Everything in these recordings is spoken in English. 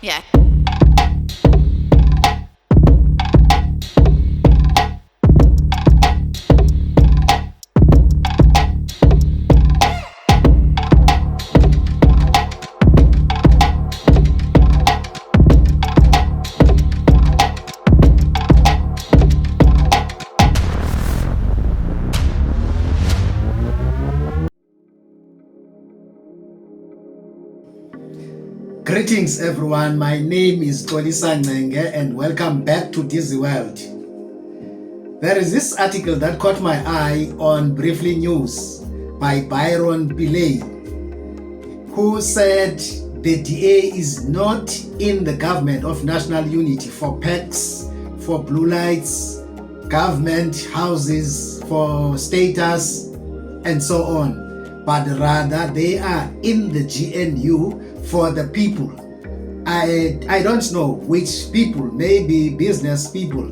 Yeah. Greetings everyone, my name is Condescending and welcome back to Dizzy World. There is this article that caught my eye on Briefly News by Byron Pillay, who said the DA is not in the government of national unity for PACs, for blue lights, government houses, for status and so on, but rather they are in the GNU for the people. I don't know which people, maybe business people.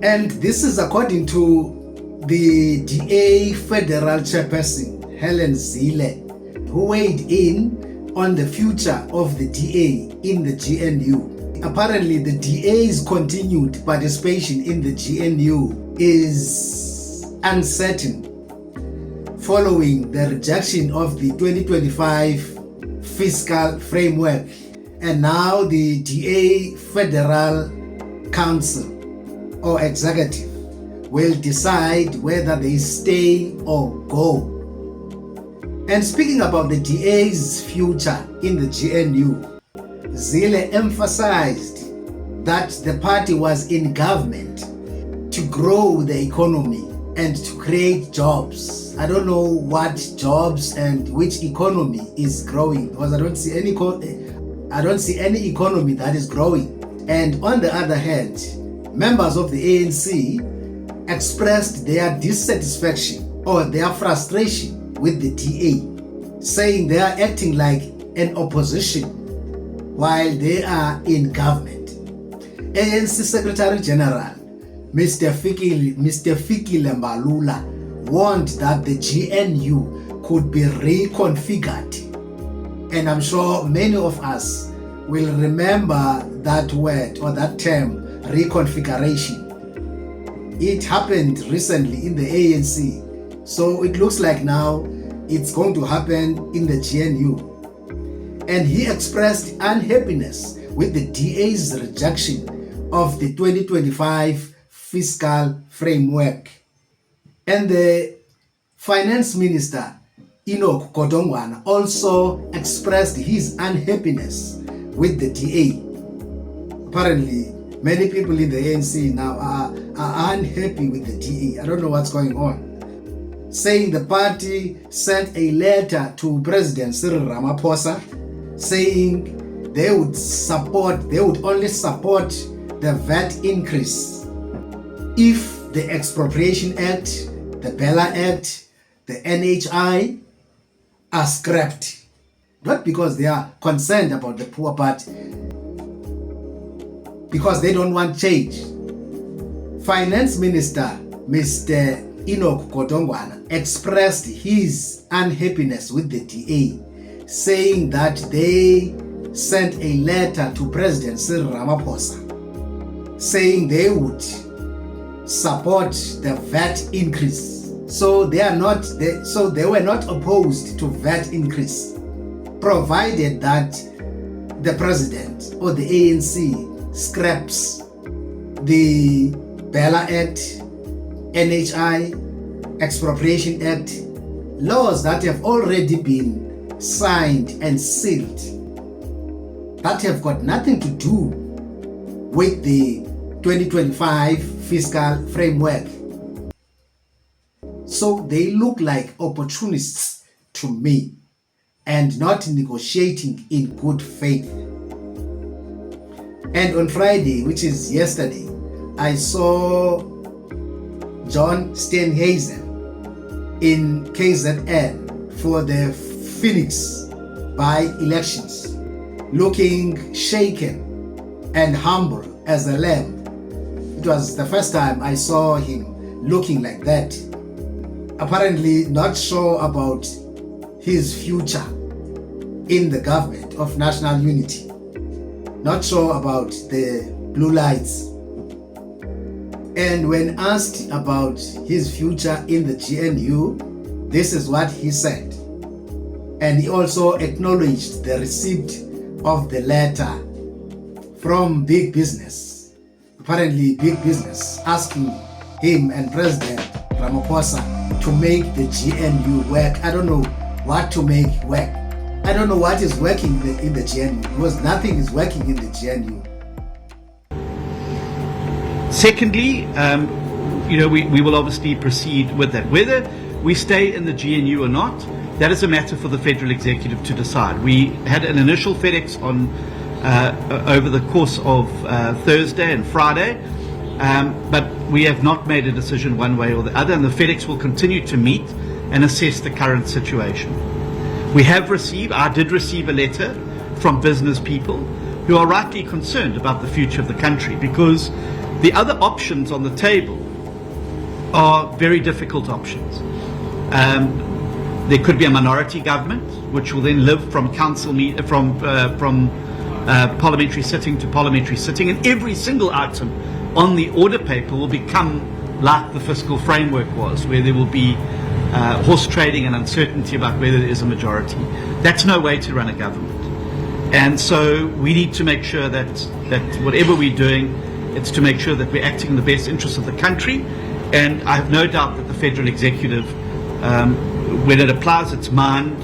And this is according to the DA Federal Chairperson, Helen Zille, who weighed in on the future of the DA in the GNU. Apparently, the DA's continued participation in the GNU is uncertain following the rejection of the 2025 fiscal framework, and now the DA Federal Council or Executive will decide whether they stay or go. And speaking about the DA's future in the GNU, Zille emphasized that the party was in government to grow the economy and to create jobs. I don't know what jobs and which economy is growing, because I don't see any economy that is growing. And on the other hand, members of the ANC expressed their dissatisfaction or their frustration with the DA, saying they are acting like an opposition while they are in government. ANC Secretary General Mr. Fikile Mbalula warned that the GNU could be reconfigured. And I'm sure many of us will remember that word or that term, reconfiguration. It happened recently in the ANC. So it looks like now it's going to happen in the GNU. And he expressed unhappiness with the DA's rejection of the 2025 fiscal framework. And the finance minister, Enoch Godongwana, also expressed his unhappiness with the DA. Apparently, many people in the ANC now are unhappy with the DA. I don't know what's going on. Saying the party sent a letter to President Cyril Ramaphosa saying they would only support the VAT increase if the Expropriation Act, the Bella Act, the NHI are scrapped. Not because they are concerned about the poor, but because they don't want change. Finance Minister Mr. Enoch Godongwana expressed his unhappiness with the DA, saying that they sent a letter to President Cyril Ramaphosa saying they would support the VAT increase. So they were not opposed to VAT increase, provided that the president or the ANC scraps the Bella Act, NHI, Expropriation Act, laws that have already been signed and sealed, that have got nothing to do with the 2025 fiscal framework. So they look like opportunists to me and not negotiating in good faith. And on Friday, which is yesterday, I saw John Steenhuisen in KZN for the Phoenix by-elections, looking shaken and humble as a lamb. It was the first time I saw him looking like that. Apparently not sure about his future in the government of national unity. not sure about the blue lights. And when asked about his future in the GNU, this is what he said. And he also acknowledged the receipt of the letter from big business, apparently big business, asking him and President Ramaphosa to make the GNU work. I don't know what to make work. I don't know what is working in the GNU, because nothing is working in the GNU. Secondly, we will obviously proceed with that. Whether we stay in the GNU or not, that is a matter for the federal executive to decide. We had an initial FedEx on over the course of Thursday and Friday, but we have not made a decision one way or the other, and the FedEx will continue to meet and assess the current situation. I did receive a letter from business people who are rightly concerned about the future of the country, because the other options on the table are very difficult options. There could be a minority government, which will then live from parliamentary sitting to parliamentary sitting, and every single item on the order paper will become like the fiscal framework was, where there will be horse trading and uncertainty about whether there is a majority. That's no way to run a government. And so we need to make sure that whatever we're doing, it's to make sure that we're acting in the best interest of the country. And I have no doubt that the federal executive, when it applies its mind,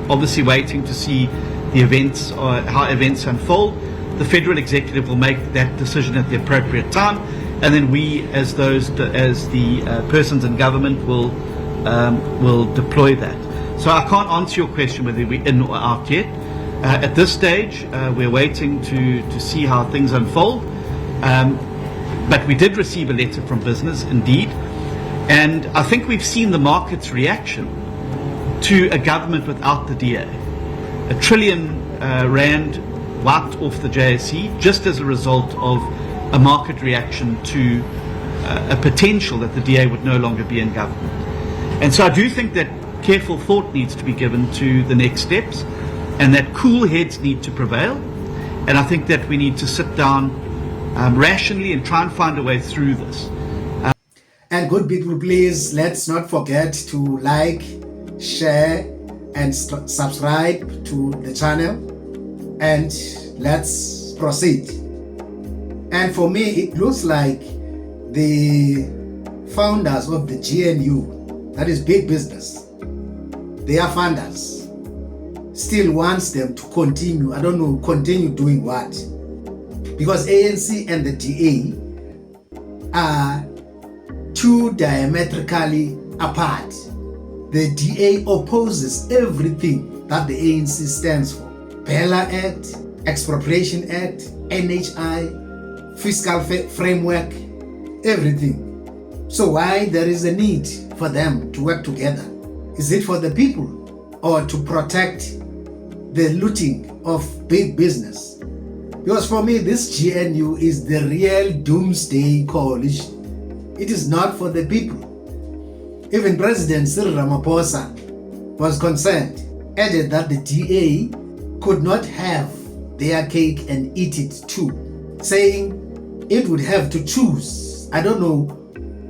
obviously waiting to see the events or how events unfold, the federal executive will make that decision at the appropriate time, and then we, as the persons in government, will deploy that. So I can't answer your question whether we're in or out yet. At this stage, we're waiting to see how things unfold. But we did receive a letter from business, indeed, and I think we've seen the market's reaction to a government without the DA. R1 trillion wiped off the JSE just as a result of a market reaction to a potential that the DA would no longer be in government. And so I do think that careful thought needs to be given to the next steps, and that cool heads need to prevail. And I think that we need to sit down rationally and try and find a way through this. And good people, please, let's not forget to like, share, and subscribe to the channel. And let's proceed. And for me, it looks like the founders of the GNU, that is big business, their funders, still wants them to continue. I don't know, continue doing what? Because ANC and the DA are two diametrically apart. The DA opposes everything that the ANC stands for. Bella Act, Expropriation Act, NHI, Fiscal Framework, everything. So why there is a need for them to work together? Is it for the people or to protect the looting of big business? Because for me, this GNU is the real doomsday coalition. It is not for the people. Even President Cyril Ramaphosa was concerned, added that the DA could not have their cake and eat it too, saying it would have to choose. I don't know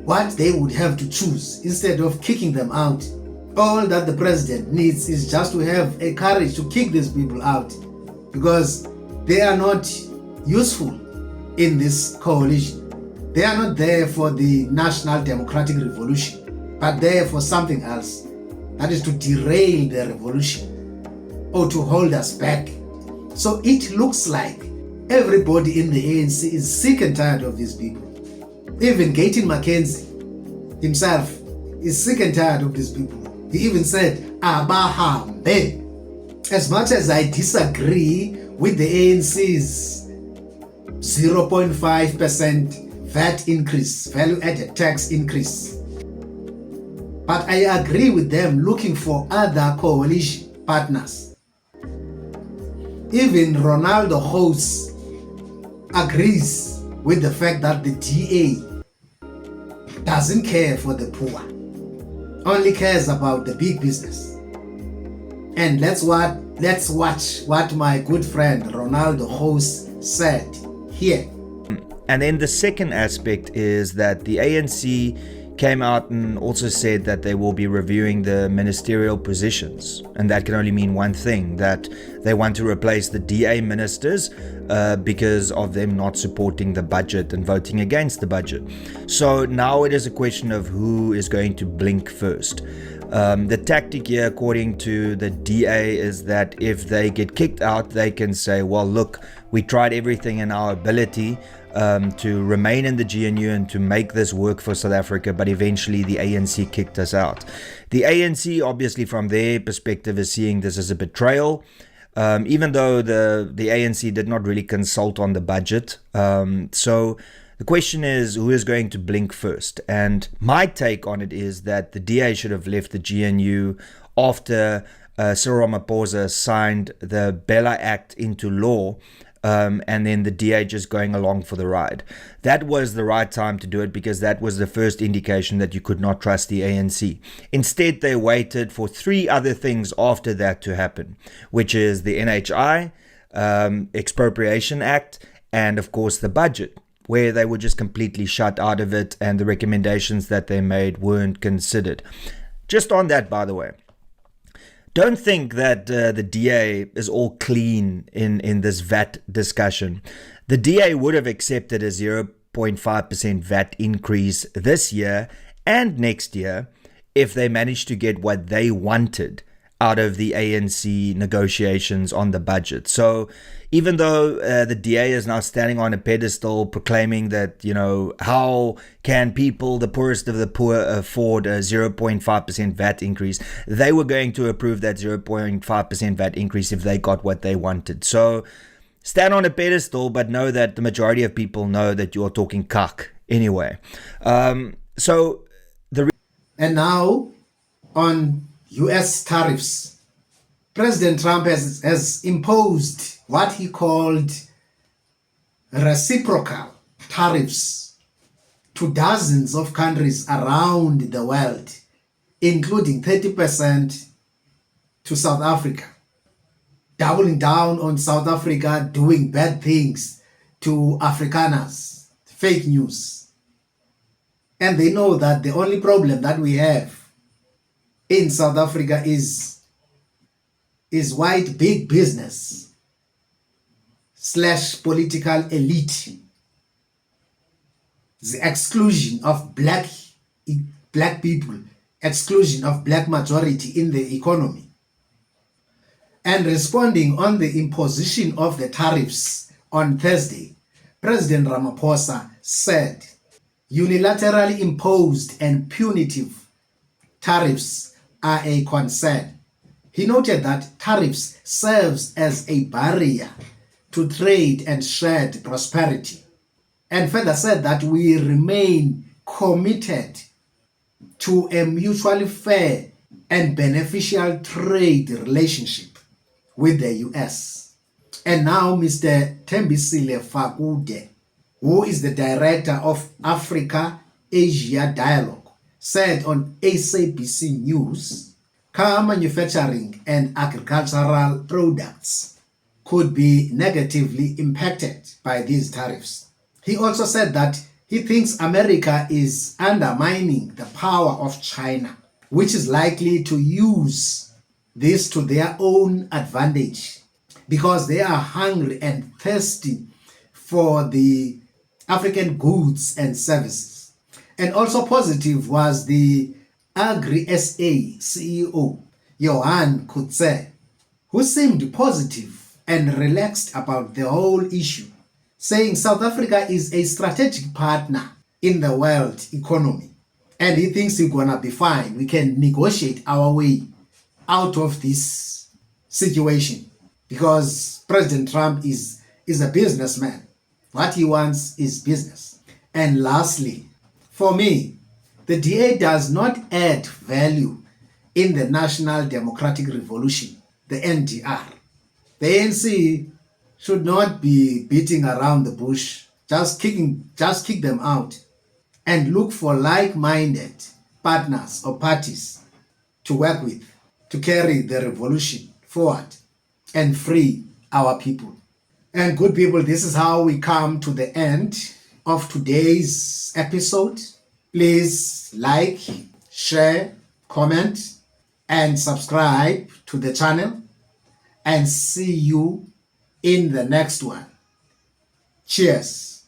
what they would have to choose instead of kicking them out. All that the president needs is just to have a courage to kick these people out, because they are not useful in this coalition. They are not there for the national democratic revolution, but there for something else, that is to derail the revolution or to hold us back. So it looks like everybody in the ANC is sick and tired of these people. Even Gayton McKenzie himself is sick and tired of these people. He even said, Abahambe. As much as I disagree with the ANC's 0.5% VAT increase, value-added tax increase, but I agree with them looking for other coalition partners. Even Ronaldo House agrees with the fact that the DA doesn't care for the poor, only cares about the big business. And that's what Let's watch what my good friend Ronaldo Host said here. And then the second aspect is that the ANC came out and also said that they will be reviewing the ministerial positions. And that can only mean one thing, that they want to replace the DA ministers because of them not supporting the budget and voting against the budget. So now it is a question of who is going to blink first. The tactic here, according to the DA, is that if they get kicked out, they can say, well, look, we tried everything in our ability to remain in the GNU and to make this work for South Africa, but eventually the ANC kicked us out. The ANC, obviously, from their perspective, is seeing this as a betrayal, even though the ANC did not really consult on the budget. So the question is, who is going to blink first? And my take on it is that the DA should have left the GNU after Cyril Ramaphosa signed the Bella Act into law, and then the DA just going along for the ride. That was the right time to do it, because that was the first indication that you could not trust the ANC. Instead, they waited for 3 other things after that to happen, which is the NHI, Expropriation Act, and of course the budget, where they were just completely shut out of it and the recommendations that they made weren't considered. Just on that, by the way, don't think that the DA is all clean in this VAT discussion. The DA would have accepted a 0.5% VAT increase this year and next year if they managed to get what they wanted out of the ANC negotiations on the budget. So even though the DA is now standing on a pedestal proclaiming that, you know, how can people, the poorest of the poor, afford a 0.5% VAT increase, they were going to approve that 0.5% VAT increase if they got what they wanted. So stand on a pedestal, but know that the majority of people know that you're talking cuck anyway. And now on US tariffs, President Trump has imposed what he called reciprocal tariffs to dozens of countries around the world, including 30% to South Africa, doubling down on South Africa doing bad things to Afrikaners, fake news. And they know that the only problem that we have in South Africa is white big business / political elite, the exclusion of black people, exclusion of black majority in the economy. And responding on the imposition of the tariffs on Thursday, President Ramaphosa said unilaterally imposed and punitive tariffs are a concern. He noted that tariffs serves as a barrier to trade and shared prosperity, and further said that we remain committed to a mutually fair and beneficial trade relationship with the US. And now Mr. Thembisile Fakude, who is the director of Africa-Asia Dialogue, said on SABC News, car manufacturing and agricultural products could be negatively impacted by these tariffs. He also said that he thinks America is undermining the power of China, which is likely to use this to their own advantage because they are hungry and thirsty for the African goods and services. And also positive was the Agri-SA CEO, Johan Kutze, who seemed positive and relaxed about the whole issue, saying South Africa is a strategic partner in the world economy. And he thinks we're gonna be fine. We can negotiate our way out of this situation because President Trump is a businessman. What he wants is business. And lastly, for me, the DA does not add value in the National Democratic Revolution, the NDR. The ANC should not be beating around the bush, just kick them out and look for like-minded partners or parties to work with to carry the revolution forward. and free our people. And good people, this is how we come to the end of today's episode. Please like, share, comment, and subscribe to the channel. And see you in the next one. Cheers.